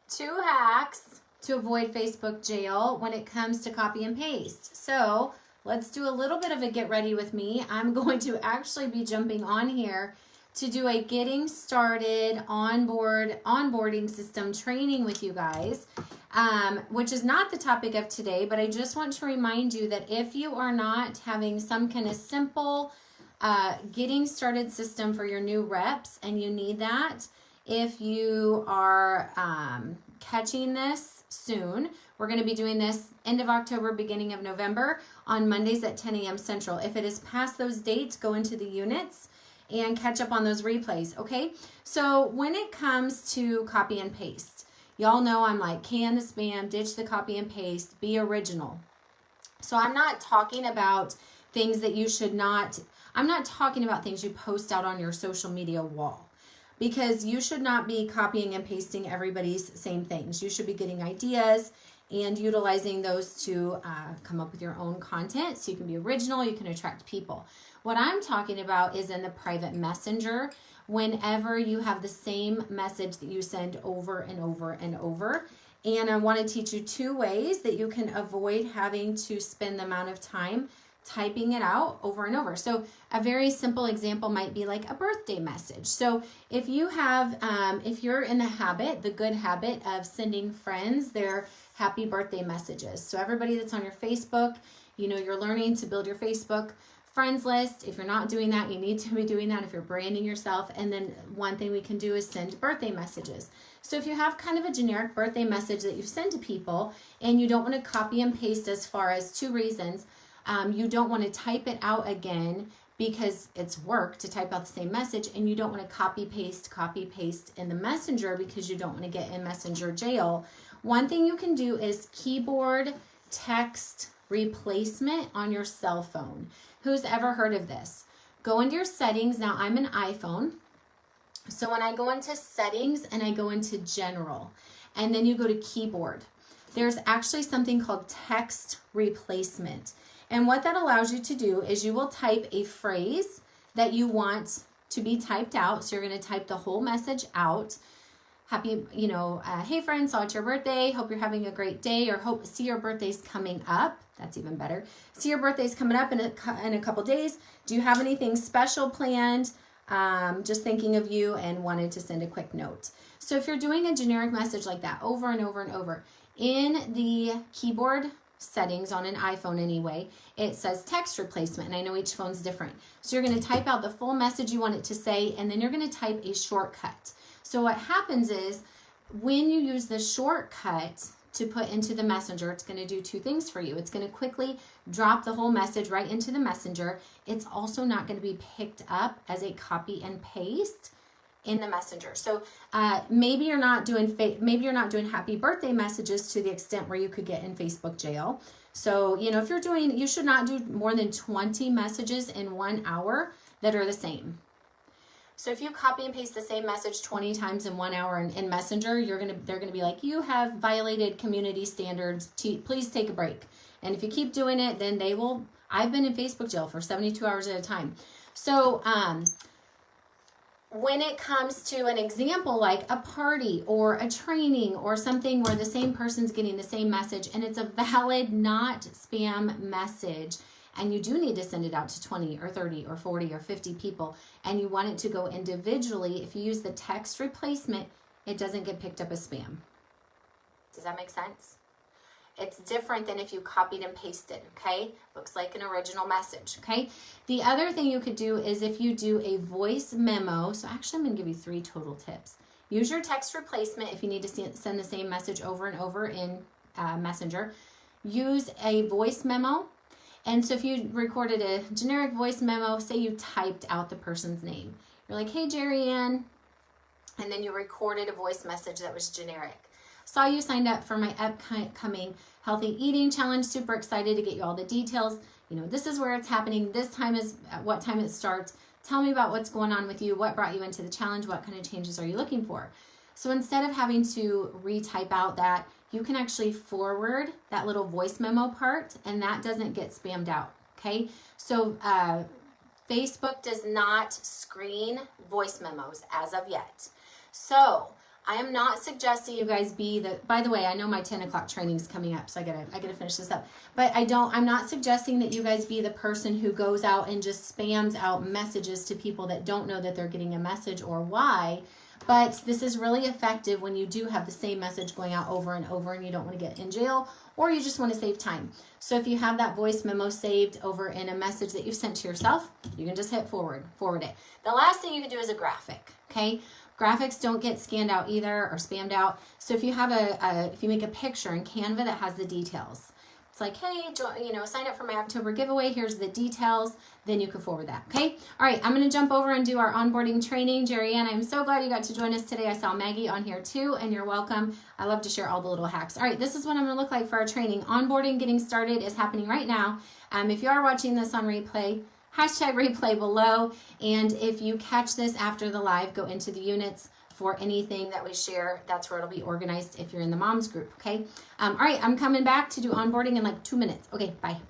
2 hacks to avoid Facebook jail when it comes to copy and paste. So let's do a little bit of a get ready with me. I'm going to actually be jumping on here to do a getting started onboarding system training with you guys, which is not the topic of today, but I just want to remind you that if you are not having some kind of simple getting started system for your new reps and you need that, if you are catching this soon, we're going to be doing this end of October, beginning of November on Mondays at 10 a.m. Central. If it is past those dates, go into the units and catch up on those replays, okay? So when it comes to copy and paste, y'all know I'm like, can the spam, ditch the copy and paste, be original. So I'm not talking about things that you should not, I'm not talking about things you post out on your social media wall. Because you should not be copying and pasting everybody's same things. You should be getting ideas and utilizing those to come up with your own content so you can be original, you can attract people. What I'm talking about is in the private messenger, whenever you have the same message that you send over and over and over. And I want to teach you 2 ways that you can avoid having to spend the amount of time typing it out over and over. So a very simple example might be like a birthday message. So if you have, if you're in the habit, the good habit of sending friends their happy birthday messages. So everybody that's on your Facebook, you know, you're learning to build your Facebook friends list. If you're not doing that, you need to be doing that if you're branding yourself. And then one thing we can do is send birthday messages. So if you have kind of a generic birthday message that you send to people and you don't want to copy and paste, as far as 2 reasons, you don't want to type it out again because it's work to type out the same message, and you don't want to copy paste in the messenger because you don't want to get in messenger jail. One thing you can do is keyboard text replacement on your cell phone. Who's ever heard of this? Go into your settings. Now I'm an iPhone. So when I go into settings and I go into general, and then you go to keyboard, there's actually something called text replacement. And what that allows you to do is you will type a phrase that you want to be typed out. So you're going to type the whole message out. Happy, you know, hey friends, saw it's your birthday. Hope you're having a great day, or see your birthday's coming up. That's even better. See your birthday's coming up in a couple days. Do you have anything special planned? Just thinking of you and wanted to send a quick note. So if you're doing a generic message like that over and over and over, in the keyboard settings on an iPhone anyway, it says text replacement, and I know each phone's different. So you're going to type out the full message you want it to say, and then you're going to type a shortcut. So what happens is when you use the shortcut to put into the messenger, it's going to do 2 things for you. It's going to quickly drop the whole message right into the messenger. It's also not going to be picked up as a copy and paste in the messenger. So maybe you're not doing happy birthday messages to the extent where you could get in Facebook jail. So, you know, if you're doing, you should not do more than 20 messages in 1 hour that are the same. So if you copy and paste the same message 20 times in 1 hour in Messenger, they're gonna be like, you have violated community standards. Please take a break. And if you keep doing it, then they will. I've been in Facebook jail for 72 hours at a time. So when it comes to an example like a party or a training or something where the same person's getting the same message and it's a valid, not spam message, and you do need to send it out to 20 or 30 or 40 or 50 people, and you want it to go individually, if you use the text replacement, it doesn't get picked up as spam. Does that make sense? It's different than if you copied and pasted, okay? Looks like an original message, okay? The other thing you could do is if you do a voice memo, so actually I'm gonna give you 3 total tips. Use your text replacement if you need to send the same message over and over in Messenger. Use a voice memo. And so if you recorded a generic voice memo, say you typed out the person's name. You're like, hey, Jerry Ann, and then you recorded a voice message that was generic. Saw you signed up for my upcoming healthy eating challenge. Super excited to get you all the details. You know, this is where it's happening. This time is at what time it starts. Tell me about what's going on with you. What brought you into the challenge? What kind of changes are you looking for? So instead of having to retype out that, you can actually forward that little voice memo part, and that doesn't get spammed out, okay? So Facebook does not screen voice memos as of yet. So I am not suggesting you guys be the, by the way, I know my 10 o'clock training is coming up, so I gotta finish this up. But I'm not suggesting that you guys be the person who goes out and just spams out messages to people that don't know that they're getting a message or why. But this is really effective when you do have the same message going out over and over and you don't want to get in jail, or you just want to save time. So if you have that voice memo saved over in a message that you've sent to yourself, you can just hit forward it. The last thing you can do is a graphic, okay? Graphics don't get scanned out either or spammed out. So if you have if you make a picture in Canva that has the details, it's like, hey, sign up for my October giveaway. Here's the details. Then you can forward that, okay? All right, I'm going to jump over and do our onboarding training. Jerry Ann, I'm so glad you got to join us today. I saw Maggie on here too, and you're welcome. I love to share all the little hacks. All right, this is what I'm going to look like for our training. Onboarding, getting started is happening right now. If you are watching this on replay, hashtag replay below. And if you catch this after the live, go into the units for anything that we share. That's where it'll be organized if you're in the moms group, okay? All right, I'm coming back to do onboarding in like 2 minutes. Okay, bye.